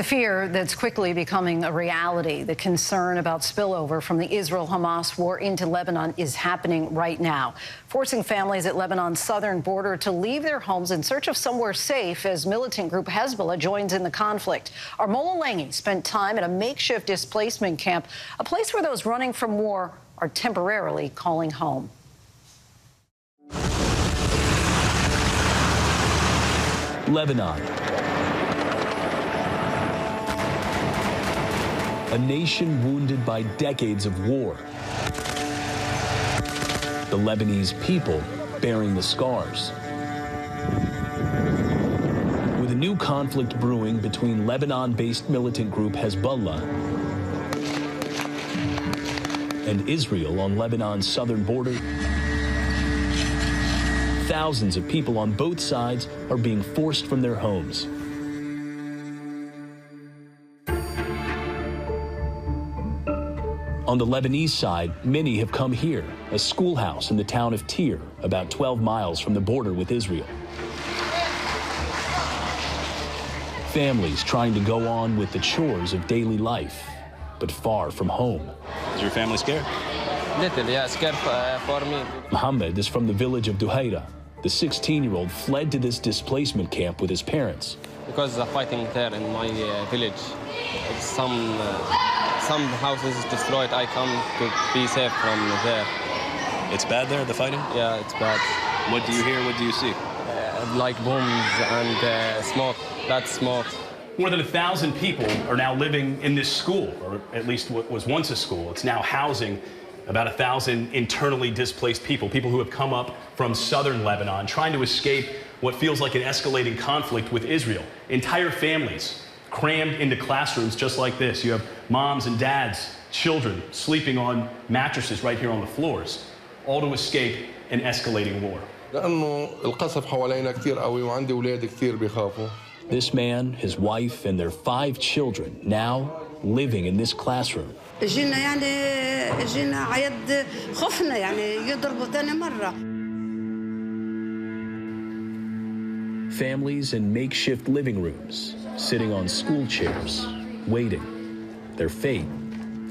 The fear that's quickly becoming a reality, the concern about spillover from the Israel-Hamas war into Lebanon is happening right now, forcing families at Lebanon's southern border to leave their homes in search of somewhere safe as militant group Hezbollah joins in the conflict. Our Mola Lenghi spent time at a makeshift displacement camp, a place where those running from war are temporarily calling home. Lebanon. A nation wounded by decades of war. The Lebanese people bearing the scars. With a new conflict brewing between Lebanon-based militant group Hezbollah and Israel on Lebanon's southern border, thousands of people on both sides are being forced from their homes. On the Lebanese side, many have come here, a schoolhouse in the town of Tyre, about 12 miles from the border with Israel. Families trying to go on with the chores of daily life, but far from home. Is your family scared? Little, yeah, scared for me. Mohammed is from the village of Duhaira. The 16-year-old fled to this displacement camp with his parents. Because of the fighting there in my village, some houses destroyed. I come to be safe from there. It's bad there, the fighting? Yeah, it's bad. What do you hear? What do you see? Like bombs and smoke. That's smoke. More than 1,000 people are now living in this school, or at least what was once a school. It's now housing about 1,000 internally displaced people who have come up from southern Lebanon, trying to escape what feels like an escalating conflict with Israel. Entire families crammed into classrooms just like this. You have moms and dads, children sleeping on mattresses right here on the floors, all to escape an escalating war. This man, his wife, and their 5 children now living in this classroom. Families in makeshift living rooms, sitting on school chairs, waiting, their fate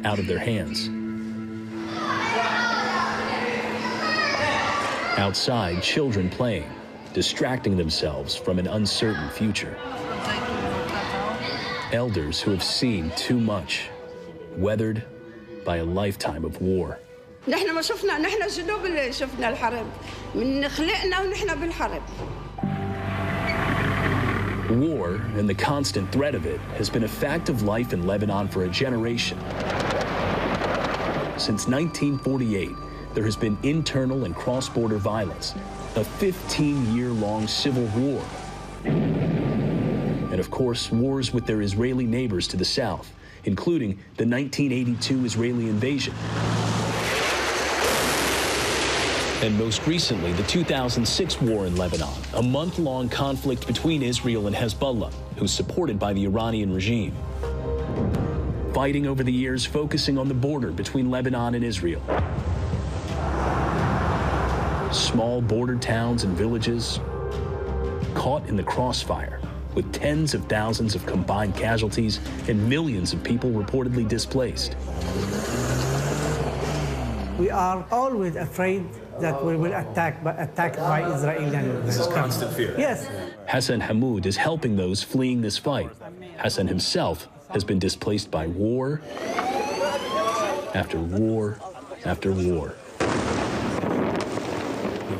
out of their hands. Outside, children playing, distracting themselves from an uncertain future. Elders who have seen too much, weathered by a lifetime of war. War and the constant threat of it has been a fact of life in Lebanon for a generation. Since 1948, there has been internal and cross-border violence, a 15-year-long civil war, and of course, wars with their Israeli neighbors to the south, including the 1982 Israeli invasion. And most recently, the 2006 war in Lebanon, a month-long conflict between Israel and Hezbollah, who's supported by the Iranian regime. Fighting over the years, focusing on the border between Lebanon and Israel. Small border towns and villages caught in the crossfire, with tens of thousands of combined casualties and millions of people reportedly displaced. We are always afraid that we will attacked by Israelis. This is constant fear. Yes. Hassan Hamoud is helping those fleeing this fight. Hassan himself has been displaced by war after war after war.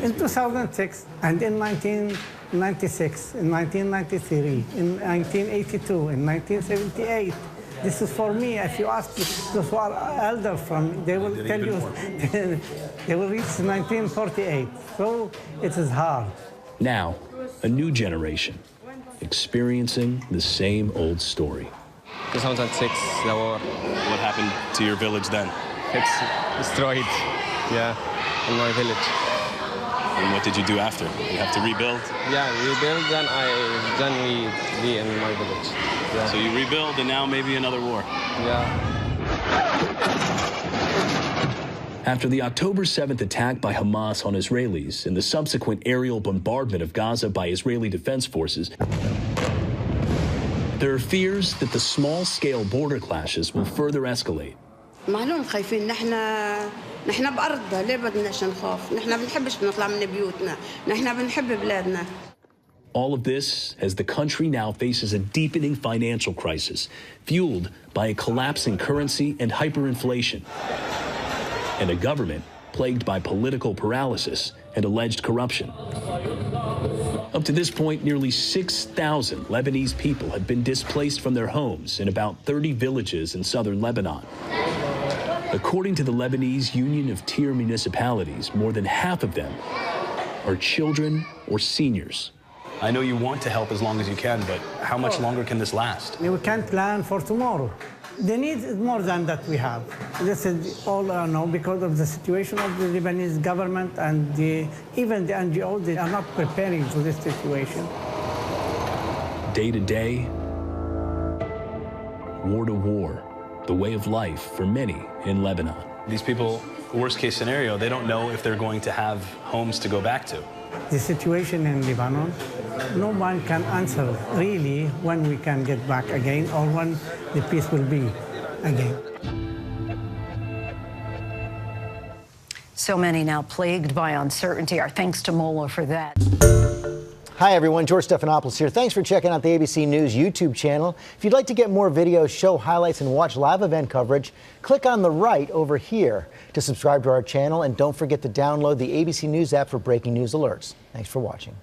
In 2006 and in 1996, in 1993, in 1982, in 1978. This is for me. If you ask those who are elder from, they will tell you they will reach 1948. So it is hard. Now, a new generation experiencing the same old story. 2006, the war. What happened to your village then? It's destroyed, yeah, in my village. And what did you do after? You have to rebuild? Yeah, rebuild, then we be in my village. Yeah. So you rebuild, and now maybe another war. Yeah. After the October 7th attack by Hamas on Israelis and the subsequent aerial bombardment of Gaza by Israeli defense forces, There are fears that the small-scale border clashes will further escalate. معلوم خايفين نحن بأرضنا ليه بدناش نخاف نحن بنحبش نطلع من بيوتنا نحن بنحب بلادنا. All of this as the country now faces a deepening financial crisis fueled by a collapsing currency and hyperinflation, and a government plagued by political paralysis and alleged corruption. Up to this point, nearly 6,000 Lebanese people have been displaced from their homes in about 30 villages in southern Lebanon. According to the Lebanese Union of Tier Municipalities, more than half of them are children or seniors. I know you want to help as long as you can, but how much longer can this last? We can't plan for tomorrow. The need is more than that we have. This is all I know because of the situation of the Lebanese government and even the NGOs, they are not preparing for this situation. Day to day, war to war, the way of life for many in Lebanon. These people, worst case scenario, they don't know if they're going to have homes to go back to. The situation in Lebanon, no one can answer really when we can get back again or when the peace will be again. So many now plagued by uncertainty. Our thanks to Mola for that. Hi, everyone. George Stephanopoulos here. Thanks for checking out the ABC News YouTube channel. If you'd like to get more videos, show highlights, and watch live event coverage, click on the right over here to subscribe to our channel. And don't forget to download the ABC News app for breaking news alerts. Thanks for watching.